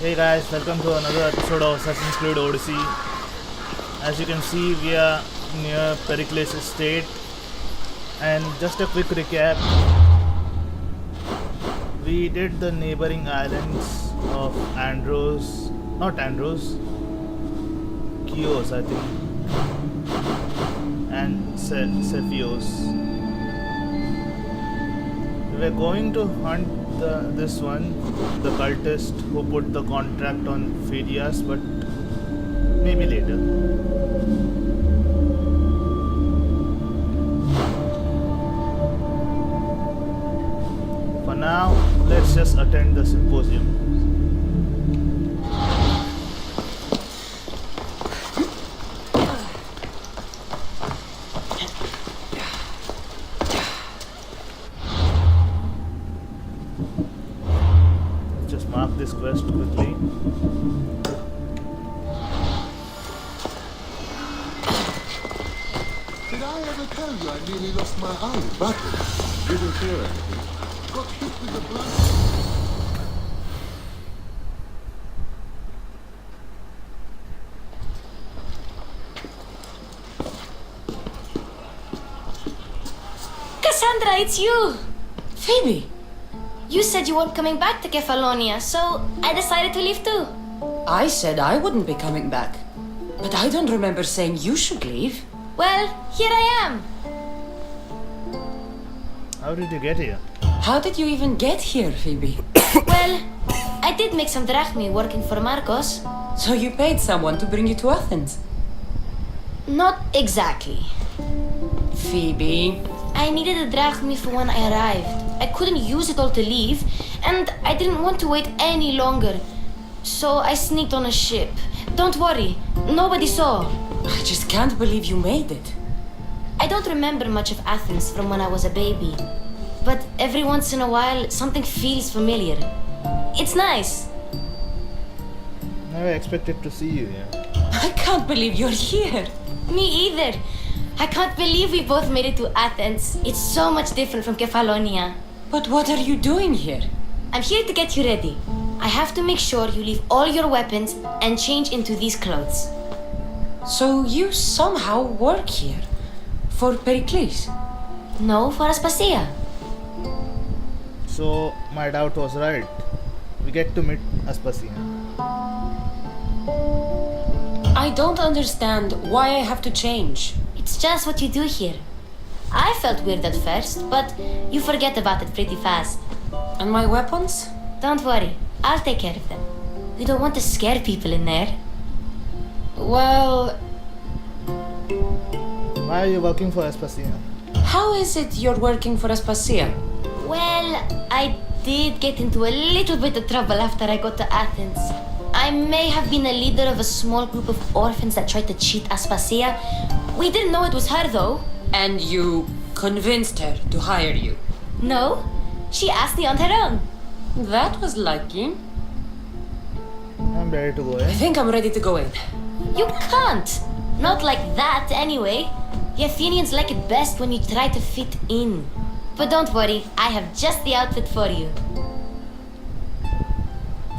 Hey guys, welcome to another episode of Assassin's Creed Odyssey. As you can see, we are near Pericles Estate, and just a quick recap. We did the neighboring islands of Chios, I think, and Cepheus. We're going to hunt this one, the cultist who put the contract on Phidias, but maybe later. For now, let's just attend the symposium. Just mark this quest quickly. Did I ever tell you I nearly lost my eye in battle? Didn't hear anything. Got hit with a blast. Cassandra, it's you! Phoebe! You said you weren't coming back to Kefalonia, so I decided to leave too. I said I wouldn't be coming back. But I don't remember saying you should leave. Well, here I am. How did you get here? How did you even get here, Phoebe? Well, I did make some drachmi working for Marcos. So you paid someone to bring you to Athens? Not exactly. Phoebe... I needed a drachmi for when I arrived. I couldn't use it all to leave, and I didn't want to wait any longer. So I sneaked on a ship. Don't worry, nobody saw. I just can't believe you made it. I don't remember much of Athens from when I was a baby. But every once in a while, something feels familiar. It's nice. Never expected to see you here. I can't believe you're here. Me either. I can't believe we both made it to Athens. It's so much different from Kefalonia. But what are you doing here? I'm here to get you ready. I have to make sure you leave all your weapons and change into these clothes. So you somehow work here? For Pericles? No, for Aspasia. So my doubt was right. We get to meet Aspasia. I don't understand why I have to change. It's just what you do here. I felt weird at first, but you forget about it pretty fast. And my weapons? Don't worry, I'll take care of them. We don't want to scare people in there. Well, Why are you working for Aspasia? how is it you're working for Aspasia? Well, I did get into a little bit of trouble after I got to Athens. I may have been a leader of a small group of orphans that tried to cheat Aspasia. We didn't know it was her though. And you convinced her to hire you? No, she asked me on her own. That was lucky. I'm ready to go I in. think I'm ready to go in. You can't. Not like that anyway. The Athenians like it best when you try to fit in. But don't worry, I have just the outfit for you.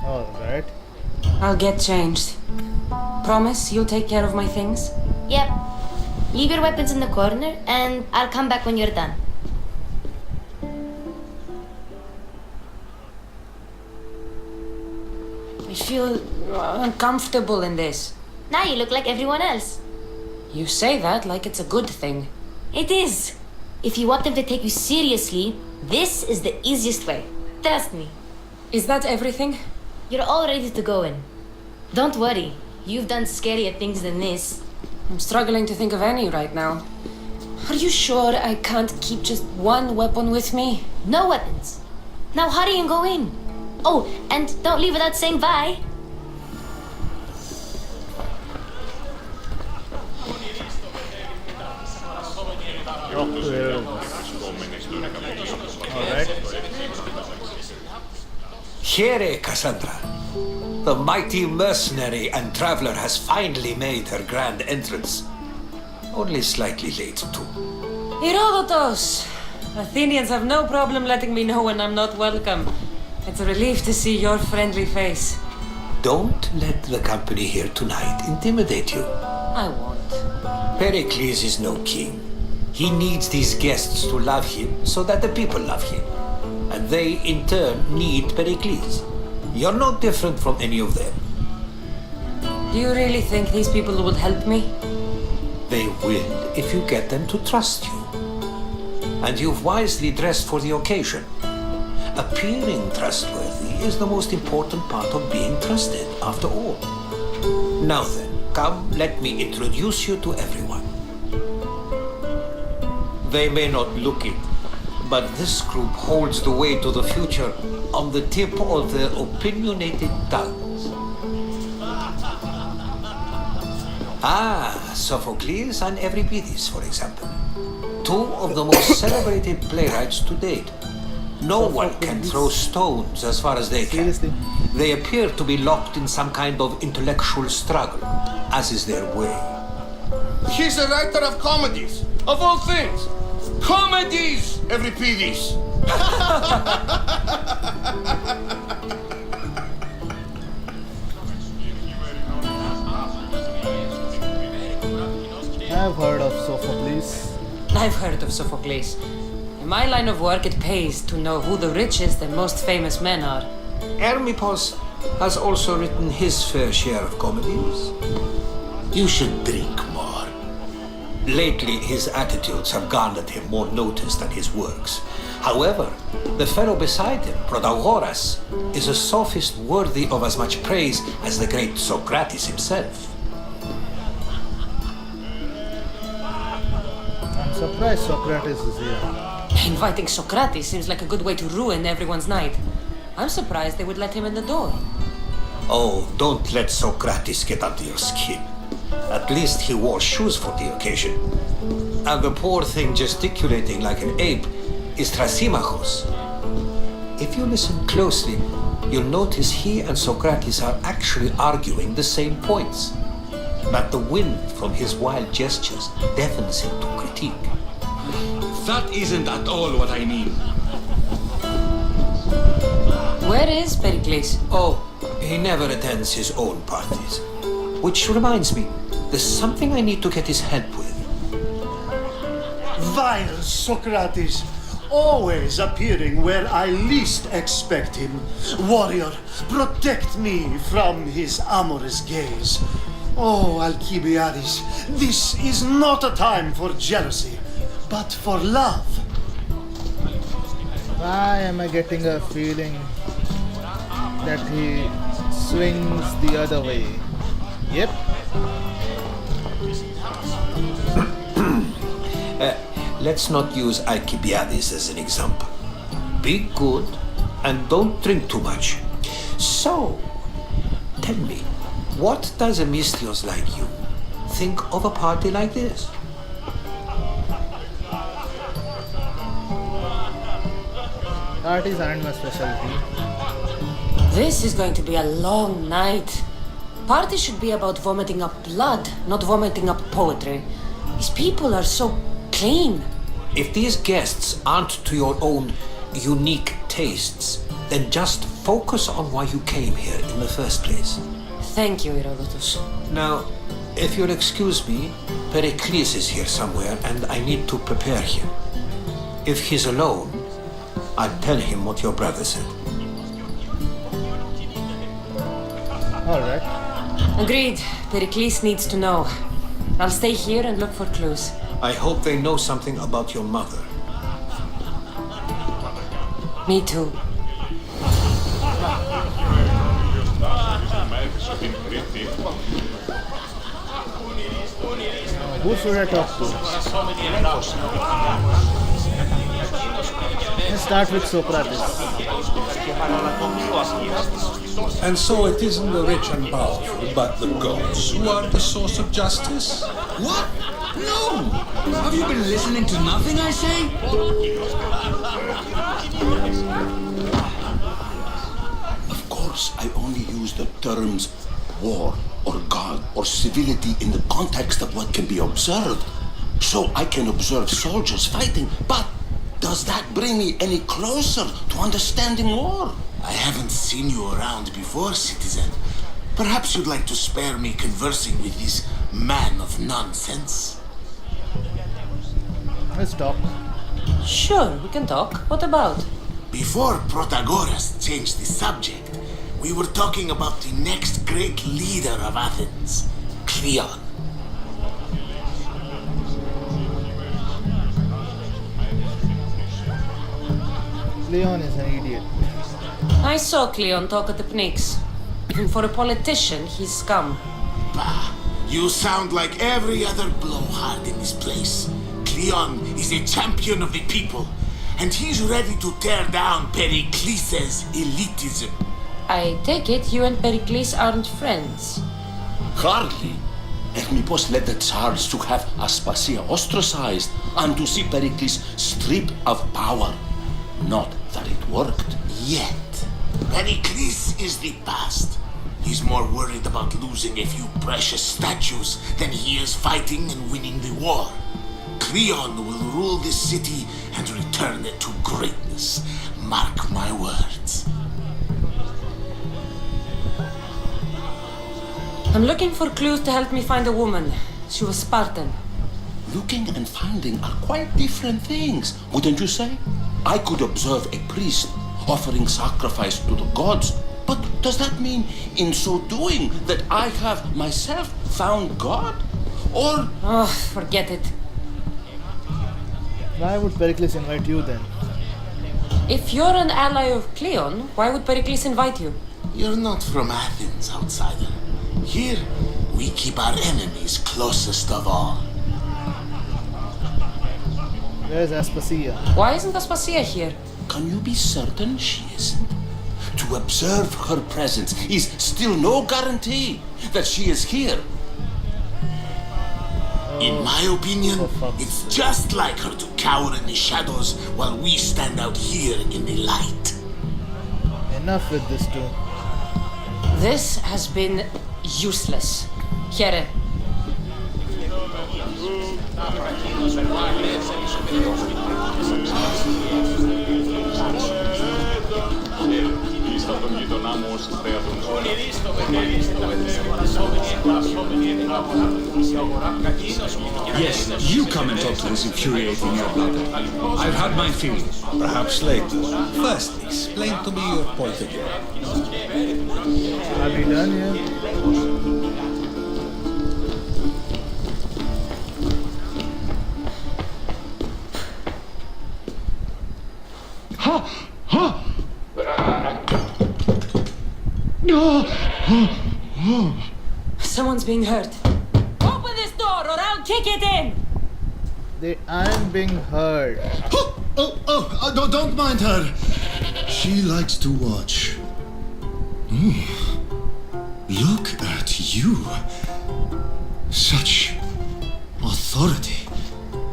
Alright. I'll get changed. Promise you'll take care of my things? Yep. Leave your weapons in the corner and I'll come back when you're done. I feel uncomfortable in this. Now you look like everyone else. You say that like it's a good thing. It is. If you want them to take you seriously, this is the easiest way. Trust me. Is that everything? You're all ready to go in. Don't worry. You've done scarier things than this. I'm struggling to think of any right now. Are you sure I can't keep just one weapon with me? No weapons. Now hurry and go in. Oh, and don't leave without saying bye. Alright. Here, Cassandra. The mighty mercenary and traveler has finally made her grand entrance. Only slightly late, too. Herodotus! Athenians have no problem letting me know when I'm not welcome. It's a relief to see your friendly face. Don't let the company here tonight intimidate you. I won't. Pericles is no king. He needs these guests to love him so that the people love him. And they, in turn, need Pericles. You're no different from any of them. Do you really think these people would help me? They will if you get them to trust you. And you've wisely dressed for the occasion. Appearing trustworthy is the most important part of being trusted, after all. Now then, come, let me introduce you to everyone. They may not look it, but this group holds the way to the future on the tip of their opinionated tongues. Sophocles and Euripides, for example. Two of the most celebrated playwrights to date. No one can throw stones as far as they can. Seriously? They appear to be locked in some kind of intellectual struggle, as is their way. He's a writer of comedies, of all things. Comedies, Euripides. I've heard of Sophocles. I've heard of Sophocles. In my line of work, it pays to know who the richest and most famous men are. Hermippos has also written his fair share of comedies. You should drink more. Lately, his attitudes have garnered him more notice than his works. However, the fellow beside him, Protagoras, is a sophist worthy of as much praise as the great Socrates himself. I'm surprised Socrates is here. Inviting Socrates seems like a good way to ruin everyone's night. I'm surprised they would let him in the door. Oh, don't let Socrates get under your skin. At least he wore shoes for the occasion. And the poor thing gesticulating like an ape is Thrasymachos. If you listen closely, you'll notice he and Socrates are actually arguing the same points. But the wind from his wild gestures deafens him to critique. That isn't at all what I mean. Where is Pericles? Oh, he never attends his own parties. Which reminds me, there's something I need to get his help with. Vile Socrates, always appearing where I least expect him. Warrior, protect me from his amorous gaze. Oh, Alcibiades, this is not a time for jealousy, but for love. Why am I getting a feeling that he swings the other way? Yep. Let's not use Alcibiades as an example. Be good and don't drink too much. So, tell me, what does a Misthios like you think of a party like this? Parties aren't my specialty. This is going to be a long night. Parties should be about vomiting up blood, not vomiting up poetry. These people are so clean. If these guests aren't to your own unique tastes, then just focus on why you came here in the first place. Thank you, Herodotus. Now, if you'll excuse me, Pericles is here somewhere and I need to prepare him. If he's alone, I'll tell him what your brother said. Alright. Agreed. Pericles needs to know. I'll stay here and look for clues. I hope they know something about your mother. Me too. Who should I talk to? Let's start with Socrates. And so it isn't the rich and powerful, but the gods who are the source of justice? What? No! Have you been listening to nothing I say? Of course, I only use the terms war or God or civility in the context of what can be observed. So I can observe soldiers fighting, but does that bring me any closer to understanding war? I haven't seen you around before, citizen. Perhaps you'd like to spare me conversing with this man of nonsense. Let's talk. Sure, we can talk. What about? Before Protagoras changed the subject, we were talking about the next great leader of Athens, Cleon. Leon is an idiot. I saw Cleon talk at the Pnyx. Even for a politician, he's scum. Bah, you sound like every other blowhard in this place. Cleon is a champion of the people, and he's ready to tear down Pericles' elitism. I take it you and Pericles aren't friends. Hardly. Hermipos led the Tsars to have Aspasia ostracized and to see Pericles stripped of power. Not that it worked yet. Pericles is the past. He's more worried about losing a few precious statues than he is fighting and winning the war. Cleon will rule this city and return it to greatness. Mark my words. I'm looking for clues to help me find a woman. She was Spartan. Looking and finding are quite different things, wouldn't you say? I could observe a priest offering sacrifice to the gods, but does that mean in so doing that I have myself found God? Or... Oh, forget it. Why would Pericles invite you then? If you're an ally of Cleon, why would Pericles invite you? You're not from Athens, outsider. Here, we keep our enemies closest of all. Where's Aspasia? Why isn't Aspasia here? Can you be certain she isn't? To observe her presence is still no guarantee that she is here. In my opinion, it's just like her to cower in the shadows while we stand out here in the light. Enough with this too. This has been useless. Here. Yes, you come and talk to this infuriating your brother. I've had my fill. Perhaps later. First, explain to me your point of view. Are we done here? Someone's being hurt. Open this door or I'll kick it in! They aren't being heard. Don't mind her. She likes to watch. Look at you. Such authority.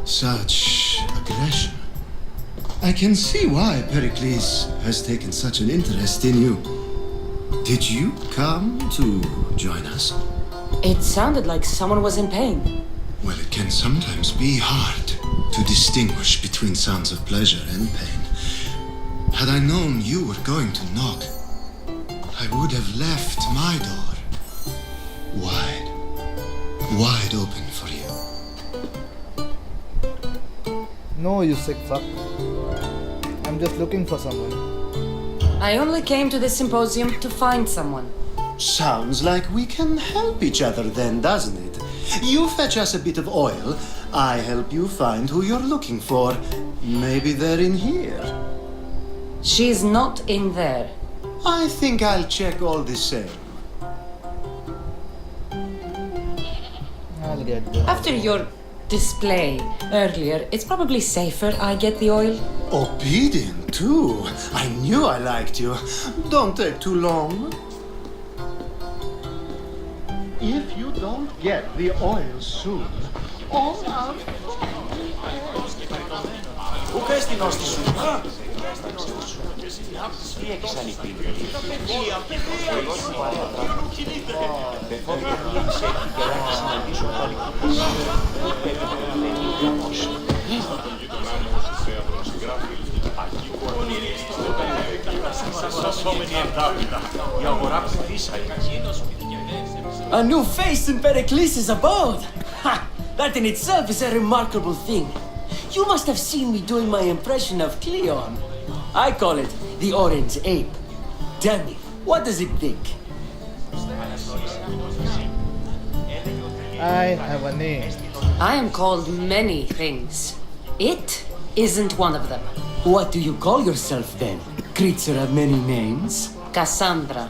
Such aggression. I can see why Pericles has taken such an interest in you. Did you come to join us? It sounded like someone was in pain. Well, it can sometimes be hard to distinguish between sounds of pleasure and pain. Had I known you were going to knock, I would have left my door wide open for you. No, you sick fuck. I'm just looking for someone. I only came to this symposium to find someone. Sounds like we can help each other then, doesn't it? You fetch us a bit of oil, I help you find who you're looking for. Maybe they're in here. She's not in there. I think I'll check all the same. I'll get there. After your display earlier, it's probably safer I get the oil. Obedient, too. I knew I liked you. Don't take too long. If you don't get the oil soon, all our... Πού πες την όστη σου, τι έχεις ανοιχτεί. Δεν φόβει ότι σε έχει κεράσει να ντύσω πάλι. Η αγορά που ίσαει. A new face in Pericles' abode! Ha! That in itself is a remarkable thing. You must have seen me doing my impression of Cleon. I call it the Orange Ape. Tell me, what does it think? I have a name. I am called many things. It isn't one of them. What do you call yourself then? Creature of many names? Cassandra.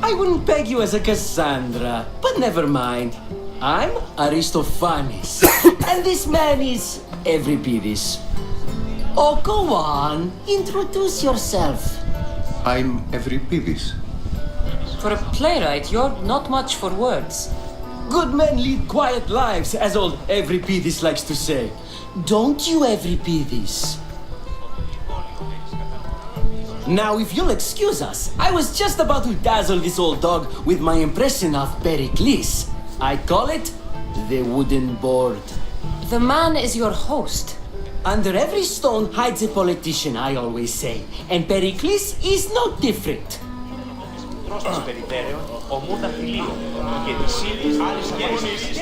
I wouldn't peg you as a Cassandra, but never mind. I'm Aristophanes, and this man is Euripides. Oh, go on, introduce yourself. I'm Euripides. For a playwright, you're not much for words. Good men lead quiet lives, as old Euripides likes to say. Don't you, Euripides? Now, if you'll excuse us, I was just about to dazzle this old dog with my impression of Pericles. I call it the wooden board. The man is your host. Under every stone hides a politician, I always say. And Pericles is no different. Πρόσθεση περιφέρεων, ομού δαχτυλίων και τις ύλες άλλες σχέσεις.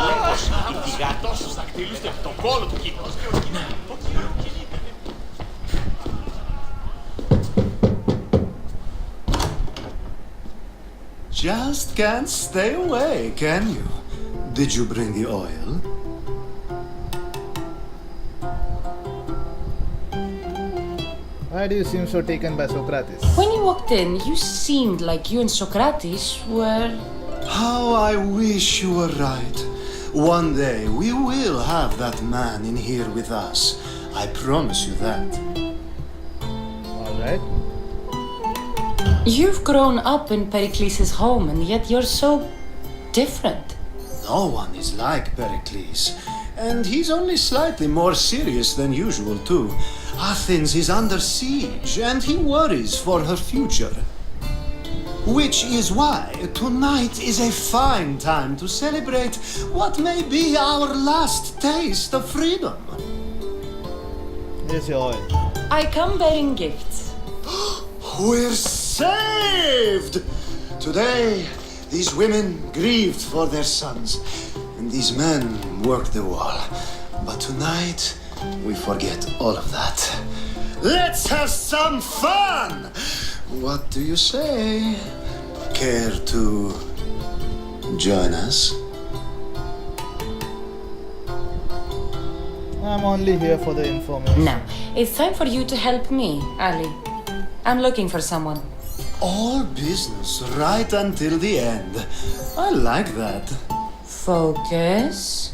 Λέγος η γιγάντος στους δαχτυλούς και από τον κόλο του κύκνος. Just can't stay away, can you? Did you bring the oil? Why do you seem so taken by Socrates? When you walked in, you seemed like you and Socrates were... How I wish you were right. One day we will have that man in here with us. I promise you that. Alright. You've grown up in Pericles' home, and yet you're so different. No one is like Pericles. And he's only slightly more serious than usual, too. Athens is under siege, and he worries for her future. Which is why tonight is a fine time to celebrate what may be our last taste of freedom. Here's your oil. I come bearing gifts. We're saved! Today, these women grieved for their sons, and these men worked the wall. But tonight, we forget all of that. Let's have some fun! What do you say? Care to join us? I'm only here for the information. Now, it's time for you to help me, Ali. I'm looking for someone. All business right until the end. I like that. Focus.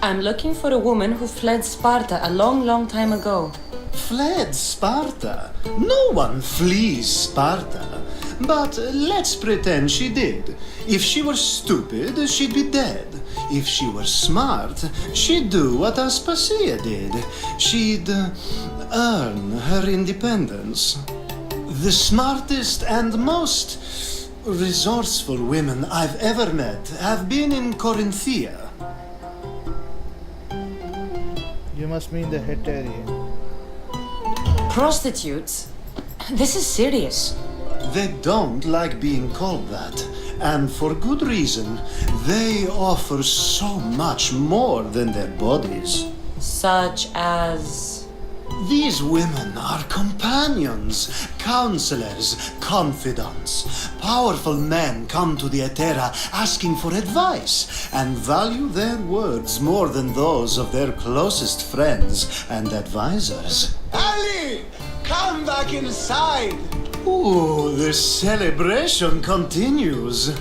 I'm looking for a woman who fled Sparta a long, long time ago. Fled Sparta? No one flees Sparta. But let's pretend she did. If she were stupid, she'd be dead. If she were smart, she'd do what Aspasia did. She'd earn her independence. The smartest and most resourceful women I've ever met have been in Corinthia. You must mean the Hetairean. Prostitutes? This is serious. They don't like being called that, and for good reason. They offer so much more than their bodies. Such as... These women are companions, counselors, confidants. Powerful men come to the Etera asking for advice and value their words more than those of their closest friends and advisors. Ali! Come back inside! Ooh, the celebration continues.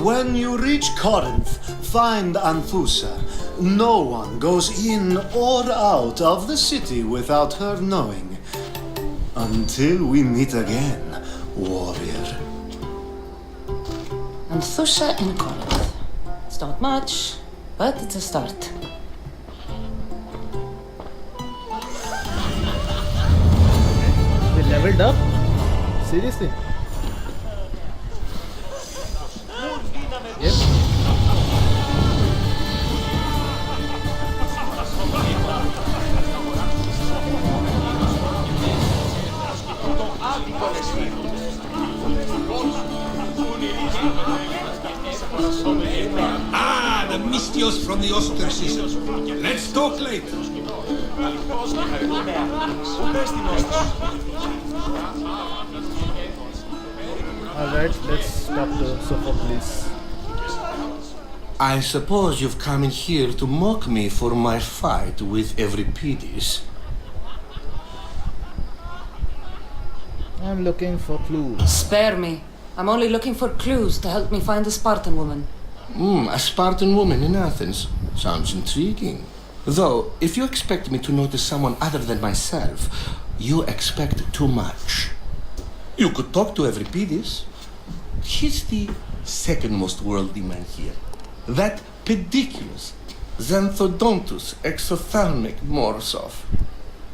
When you reach Corinth, find Anthusa. No one goes in or out of the city without her knowing. Until we meet again, warrior. Anthusa in Corinth. It's not much, but it's a start. They leveled up? Seriously? Ah, the Mystios from the ostracism. Let's talk later. Alright, let's talk to Sophocles. I suppose you've come in here to mock me for my fight with Euripides. I'm looking for clues. Spare me. I'm only looking for clues to help me find a Spartan woman. A Spartan woman in Athens. Sounds intriguing. Though, if you expect me to notice someone other than myself, you expect too much. You could talk to Euripides. He's the second most worldly man here. That pediculous, xanthodontus exophthalmic Morsov.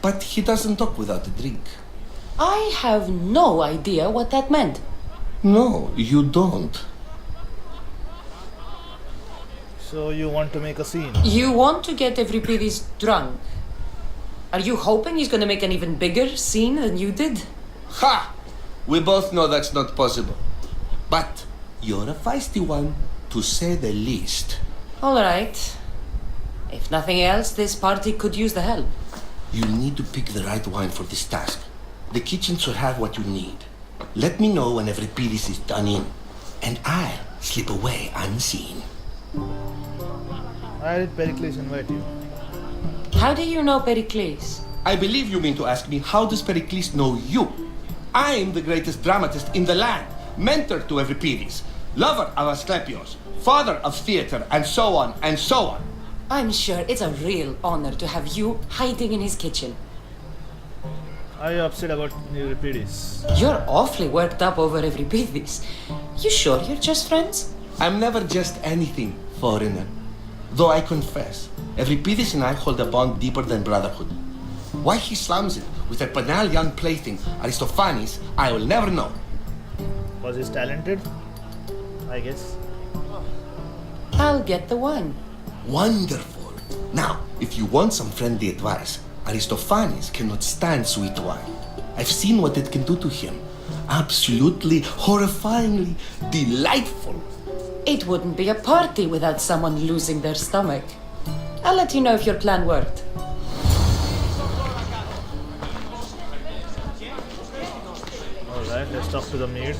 But he doesn't talk without a drink. I have no idea what that meant. No, you don't. So you want to make a scene? You want to get Euripides drunk. Are you hoping he's gonna make an even bigger scene than you did? Ha! We both know that's not possible. But you're a feisty one, to say the least. Alright. If nothing else, this party could use the help. You'll need to pick the right wine for this task. The kitchen should have what you need. Let me know when Euripides is done in, and I'll slip away unseen. Why did Pericles invite you? How do you know Pericles? I believe you mean to ask me, how does Pericles know you? I'm the greatest dramatist in the land, mentor to Euripides, lover of Asclepios, father of theater, and so on and so on. I'm sure it's a real honor to have you hiding in his kitchen. Are you upset about Euripides? You're awfully worked up over Euripides. You sure you're just friends? I'm never just anything, foreigner. Though I confess, Euripides and I hold a bond deeper than brotherhood. Why he slams it with a banal young plaything, Aristophanes, I will never know. Was he talented? I guess. I'll get the wine. Wonderful. Now, if you want some friendly advice, Aristophanes cannot stand sweet wine. I've seen what it can do to him. Absolutely, horrifyingly delightful. It wouldn't be a party without someone losing their stomach. I'll let you know if your plan worked. Alright, let's talk to the maid.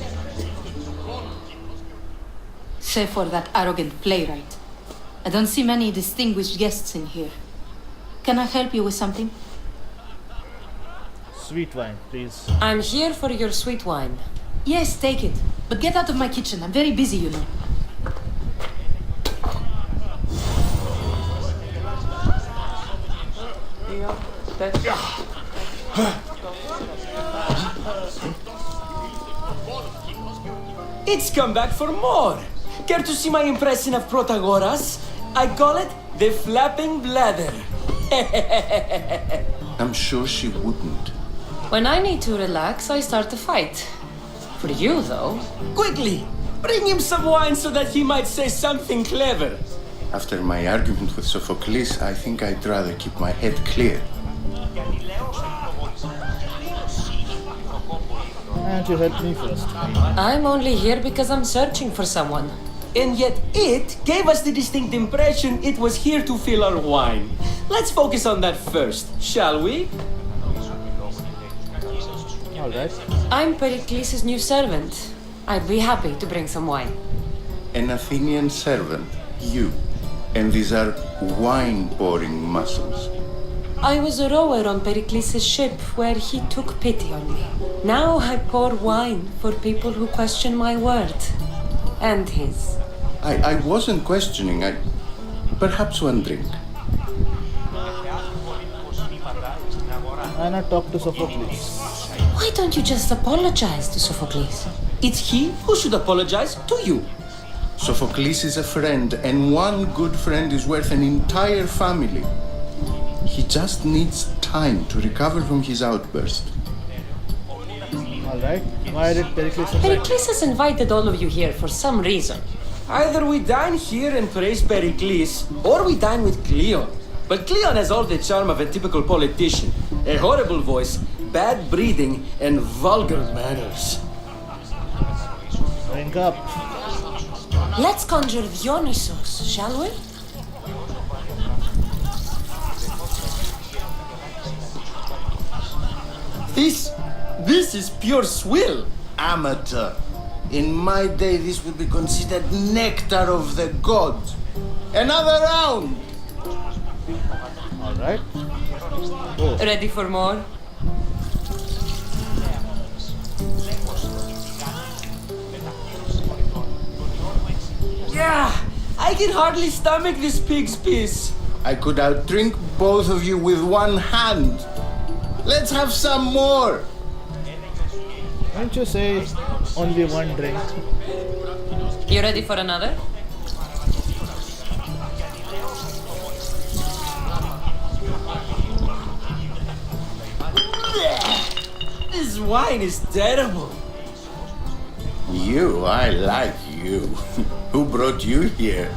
Say for that arrogant playwright. I don't see many distinguished guests in here. Can I help you with something? Sweet wine, please. I'm here for your sweet wine. Yes, take it. But get out of my kitchen. I'm very busy, you know. It's come back for more. Care to see my impression of Protagoras? I call it the flapping bladder. I'm sure she wouldn't. When I need to relax, I start a fight. For you, though. Quickly, bring him some wine so that he might say something clever. After my argument with Sophocles, I think I'd rather keep my head clear. And you help me first. I'm only here because I'm searching for someone. And yet it gave us the distinct impression it was here to fill our wine. Let's focus on that first, shall we? Alright. I'm Pericles' new servant. I'd be happy to bring some wine. An Athenian servant, you. And these are wine-pouring muscles. I was a rower on Pericles' ship where he took pity on me. Now I pour wine for people who question my word. And his. I wasn't questioning. Perhaps one drink. Why not talk to Sophocles? Why don't you just apologize to Sophocles? It's he who should apologize to you. Sophocles is a friend, and one good friend is worth an entire family. He just needs time to recover from his outburst. Alright. Why did Pericles invite you? Pericles has invited all of you here for some reason. Either we dine here and praise Pericles, or we dine with Cleon. But Cleon has all the charm of a typical politician. A horrible voice, bad breeding, and vulgar manners. Drink up. Let's conjure Dionysos, shall we? This is pure swill. Amateur. In my day, this would be considered nectar of the gods. Another round! Alright. Ready for more? Yeah, I can hardly stomach this pig's piss. I could outdrink both of you with one hand. Let's have some more. Why don't you say only one drink? You ready for another? This wine is terrible. You, I like you. Who brought you here?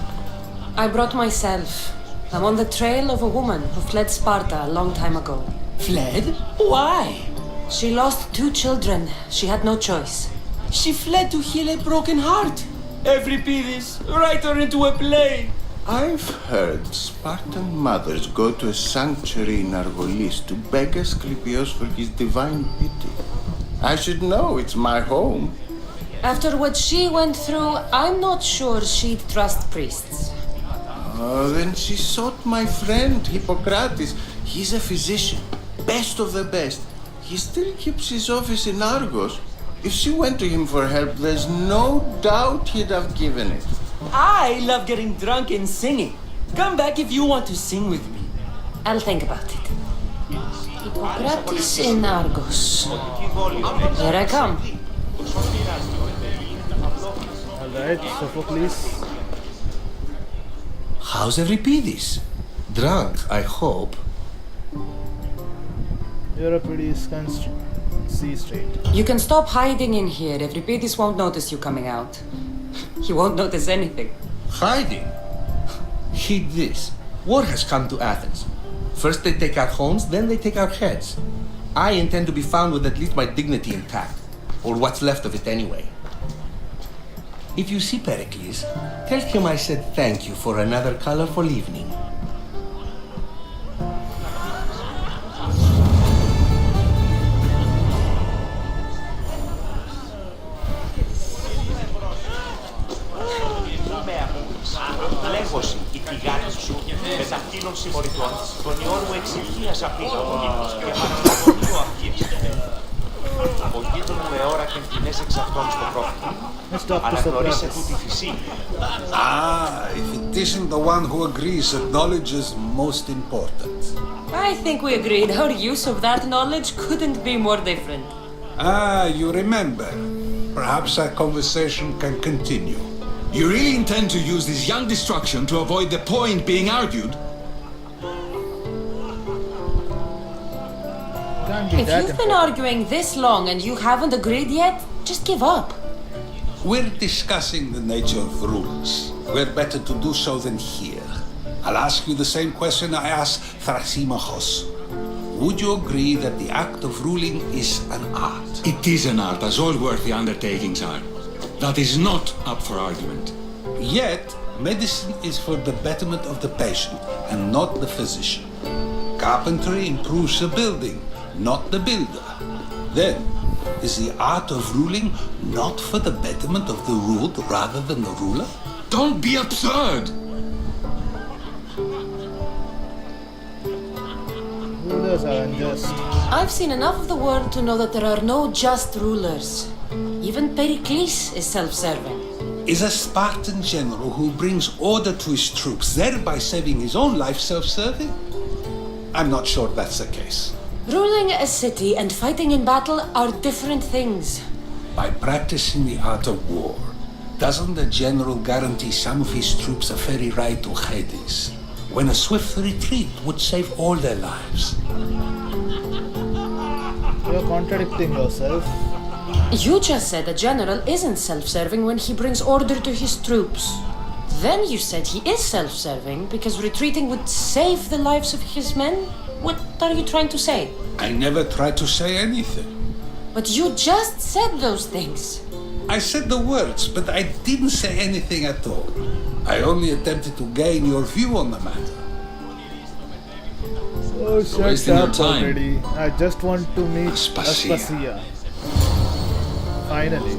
I brought myself. I'm on the trail of a woman who fled Sparta a long time ago. Fled? Why? She lost 2 children. She had no choice. She fled to heal a broken heart. Euripides, write her into a play. I've heard Spartan mothers go to a sanctuary in Argolis to beg Asclepios for his divine pity. I should know, it's my home. After what she went through, I'm not sure she'd trust priests. Oh, then she sought my friend Hippocrates. He's a physician, best of the best. He still keeps his office in Argos. If she went to him for help, there's no doubt he'd have given it. I love getting drunk and singing. Come back if you want to sing with me. I'll think about it. Hippocrates in Argos. Here I come. Alright, Sophocles. How's Euripides? Drunk, I hope. You're a pretty see straight. You can stop hiding in here. Euripides won't notice you coming out. He won't notice anything. Hiding? Heed this. War has come to Athens. First they take our homes, then they take our heads. I intend to be found with at least my dignity intact. Or what's left of it anyway. If you see Pericles, tell him I said thank you for another colorful evening. Λέγωση, η τηγάνη σου, με ταχύλων συμμοριτών, τον ιόν μου εξηλίας απειλά ο γύτος και παρανομονεί ο αυγής. Από γύτων μου εώρακεν κοινές εξ αυτών στο πρόφημα. Αναγνωρίσε τούτη φυσή. If it isn't the one who agrees that knowledge is most important. I think we agreed our use of that knowledge couldn't be more different. You remember. Perhaps our conversation can continue. You really intend to use this young destruction to avoid the point being argued? Can't be If that you've been arguing this long and you haven't agreed yet, just give up. We're discussing the nature of rules. We're better to do so than here. I'll ask you the same question I asked Thrasymachos. Would you agree that the act of ruling is an art? It is an art, as all worthy undertakings are. That is not up for argument. Yet, medicine is for the betterment of the patient and not the physician. Carpentry improves the building, not the builder. Then, is the art of ruling not for the betterment of the ruled rather than the ruler? Don't be absurd! Rulers are unjust. I've seen enough of the world to know that there are no just rulers. Even Pericles is self-serving. Is a Spartan general who brings order to his troops, thereby saving his own life, self-serving? I'm not sure that's the case. Ruling a city and fighting in battle are different things. By practicing the art of war, doesn't the general guarantee some of his troops a ferry ride to Hades, when a swift retreat would save all their lives? You're contradicting yourself. You just said a general isn't self-serving when he brings order to his troops. Then you said he is self-serving because retreating would save the lives of his men? What are you trying to say? I never tried to say anything. But you just said those things. I said the words, but I didn't say anything at all. I only attempted to gain your view on the matter. Oh, shut wasting your up time. already. I just want to meet Aspasia. Aspasia. Finally.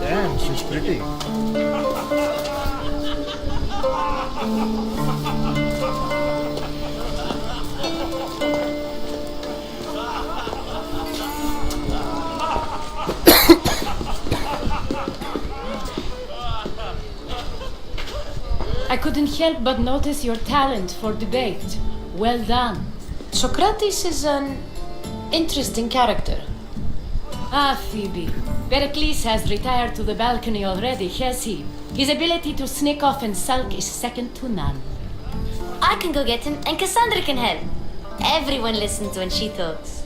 Damn, she's pretty. I couldn't help but notice your talent for debate. Well done. Socrates is an interesting character. Ah, Phoebe. Pericles has retired to the balcony already, has he? His ability to sneak off and sulk is second to none. I can go get him, and Cassandra can help. Everyone listens when she talks.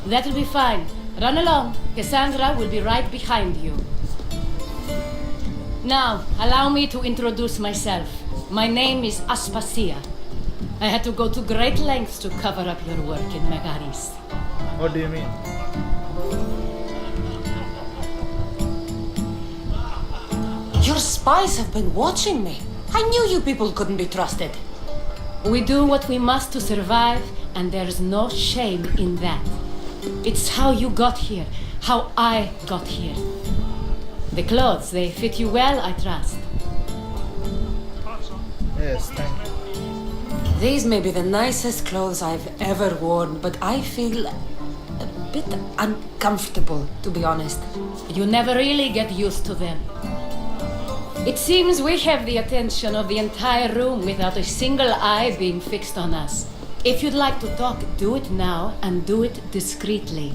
That'll be fine. Run along. Cassandra will be right behind you. Now, allow me to introduce myself. My name is Aspasia. I had to go to great lengths to cover up your work in Megaris. What do you mean? Your spies have been watching me. I knew you people couldn't be trusted. We do what we must to survive, and there's no shame in that. It's how you got here, how I got here. The clothes, they fit you well, I trust. Yes, thank you. These may be the nicest clothes I've ever worn, but I feel a bit uncomfortable, to be honest. You never really get used to them. It seems we have the attention of the entire room without a single eye being fixed on us. If you'd like to talk, do it now and do it discreetly.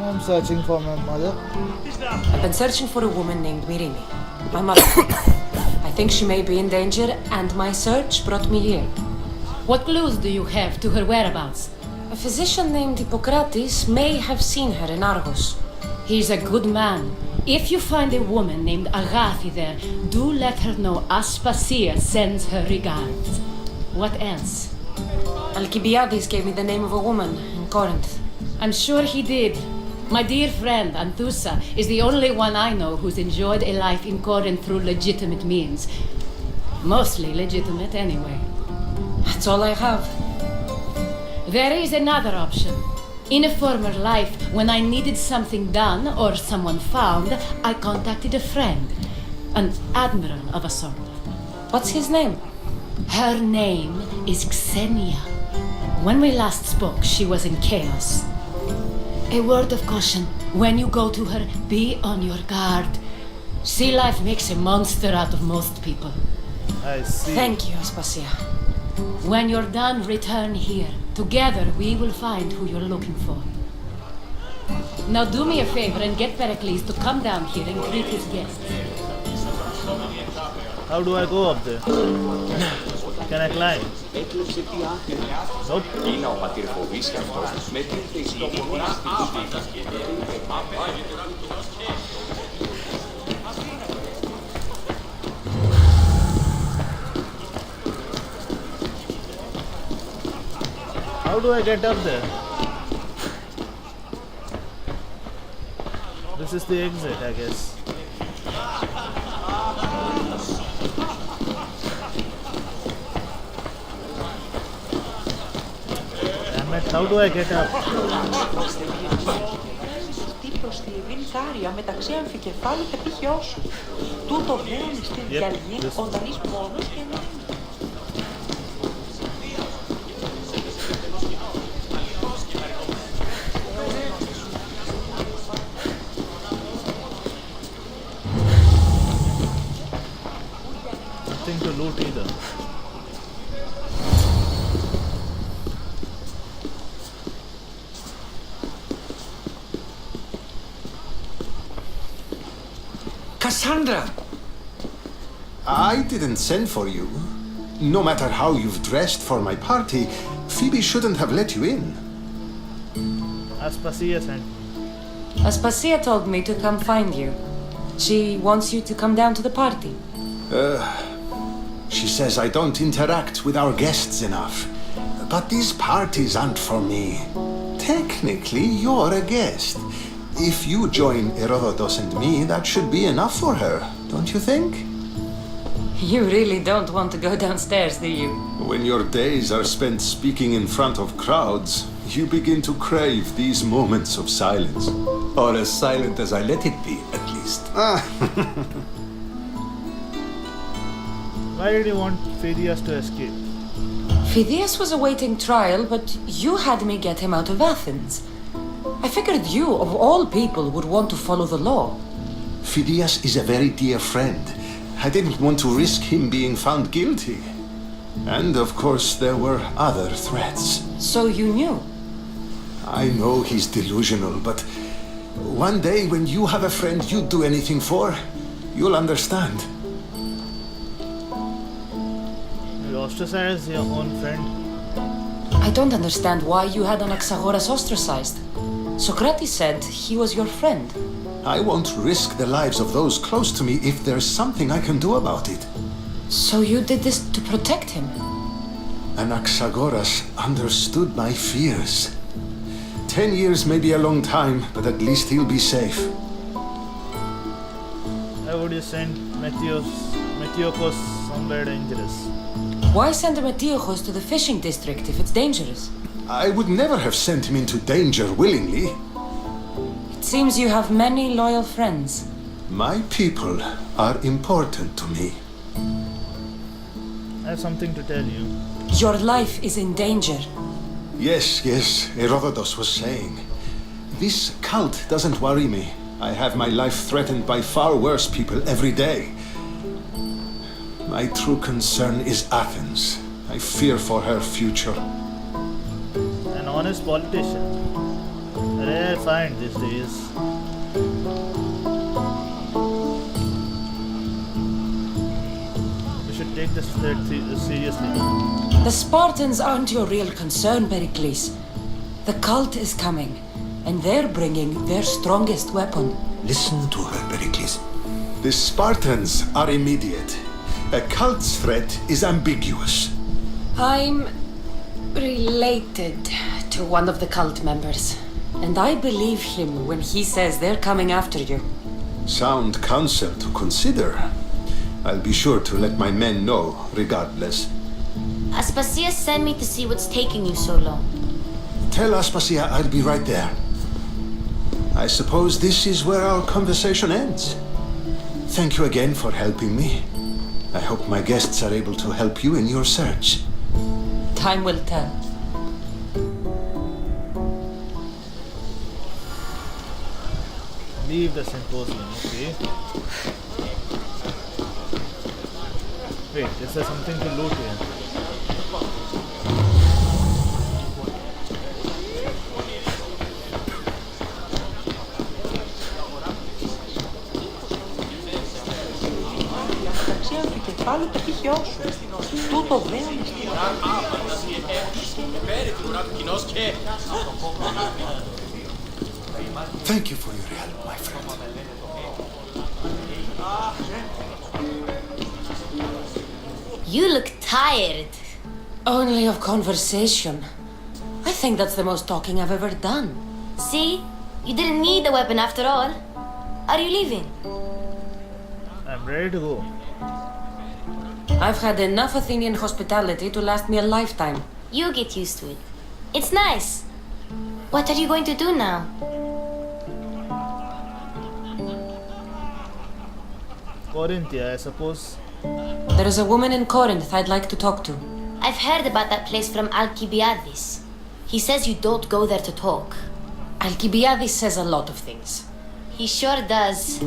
I'm searching for my mother. I've been searching for a woman named Mirini, my mother. I think she may be in danger, and my search brought me here. What clues do you have to her whereabouts? A physician named Hippocrates may have seen her in Argos. He's a good man. If you find a woman named Agathi there, do let her know Aspasia sends her regards. What else? Alcibiades gave me the name of a woman in Corinth. I'm sure he did. My dear friend, Anthusa, is the only one I know who's enjoyed a life in Corinth through legitimate means. Mostly legitimate, anyway. That's all I have. There is another option. In a former life, when I needed something done or someone found, I contacted a friend. An admiral of a sort. What's his name? Her name is Xenia. When we last spoke, she was in chaos. A word of caution. When you go to her, be on your guard. Sea life makes a monster out of most people. I see. Thank you, Aspasia. When you're done, return here. Together, we will find who you're looking for. Now do me a favor and get Pericles to come down here and greet his guests. How do I go up there? Can I climb? Nope. How do I get up there? This is the exit, I guess. Damn it, how do I get up? μεταξύ αμφικεφάλου και πτυχιός σου. Τούτο δέον στην διαλγή όταν είσαι μόνος και να... Nothing to loot either. Cassandra! I didn't send for you. No matter how you've dressed for my party, Phoebe shouldn't have let you in. Aspasia sent me. Aspasia told me to come find you. She wants you to come down to the party. She says I don't interact with our guests enough. But these parties aren't for me. Technically, you're a guest. If you join Herodotus and me, that should be enough for her, don't you think? You really don't want to go downstairs, do you? When your days are spent speaking in front of crowds, you begin to crave these moments of silence. Or as silent as I let it be, at least. Why did you want Phidias to escape? Phidias was awaiting trial, but you had me get him out of Athens. I figured you, of all people, would want to follow the law. Phidias is a very dear friend. I didn't want to risk him being found guilty. And of course, there were other threats. So you knew? I know he's delusional, but one day when you have a friend you'd do anything for, you'll understand. You ostracized your own friend. I don't understand why you had Anaxagoras ostracized. Socrates said he was your friend. I won't risk the lives of those close to me if there's something I can do about it. So you did this to protect him? Anaxagoras understood my fears. 10 years may be a long time, but at least he'll be safe. Why would you send Methiokos somewhere dangerous? Why send Methiokos to the fishing district if it's dangerous? I would never have sent him into danger willingly. It seems you have many loyal friends. My people are important to me. I have something to tell you. Your life is in danger. Yes, Herodotus was saying. This cult doesn't worry me. I have my life threatened by far worse people every day. My true concern is Athens. I fear for her future. An honest politician. A rare find these days. We should take this threat seriously. The Spartans aren't your real concern, Pericles. The cult is coming, and they're bringing their strongest weapon. Listen to her, Pericles. The Spartans are immediate. A cult's threat is ambiguous. I'm related to one of the cult members, and I believe him when he says they're coming after you. Sound counsel to consider. I'll be sure to let my men know, regardless. Aspasia sent me to see what's taking you so long. Tell Aspasia I'll be right there. I suppose this is where our conversation ends. Thank you again for helping me. I hope my guests are able to help you in your search. Time will tell. Leave the symposium, okay? Wait, is there something to loot here? Το κεφάλι το πτυχιό σου. Τούτο δέον στην Thank you for your help, my friend. You look tired. Only of conversation. I think that's the most talking I've ever done. See? You didn't need the weapon after all. Are you leaving? I'm ready to go. I've had enough Athenian hospitality to last me a lifetime. You get used to it. It's nice. What are you going to do now? Corinthia, I suppose. There is a woman in Corinth I'd like to talk to. I've heard about that place from Alcibiades. He says you don't go there to talk. Alcibiades says a lot of things. He sure does.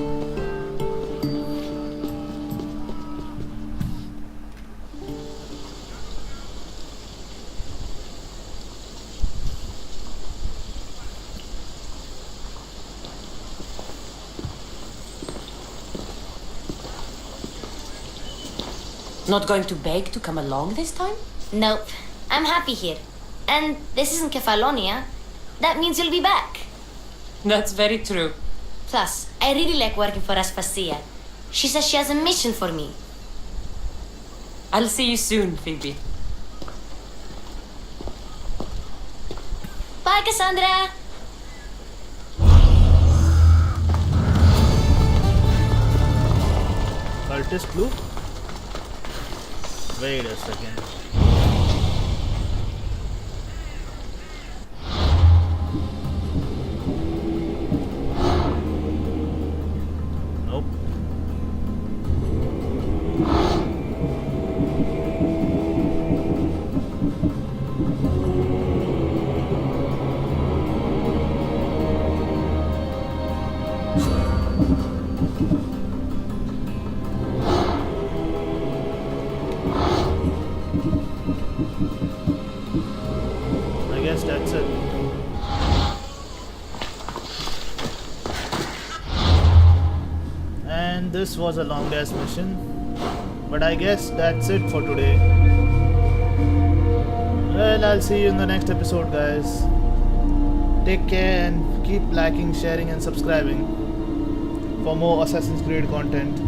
Not going to beg to come along this time? Nope. I'm happy here. And this isn't Kefalonia. That means you'll be back. That's very true. Plus, I really like working for Aspasia. She says she has a mission for me. I'll see you soon, Phoebe. Bye, Cassandra! Cultist blue? Wait a second. Nope. I guess that's it. And this was a long ass mission, but I guess that's it for today. Well, I'll see you in the next episode, guys. Take care and keep liking, sharing, and subscribing for more Assassin's Creed content.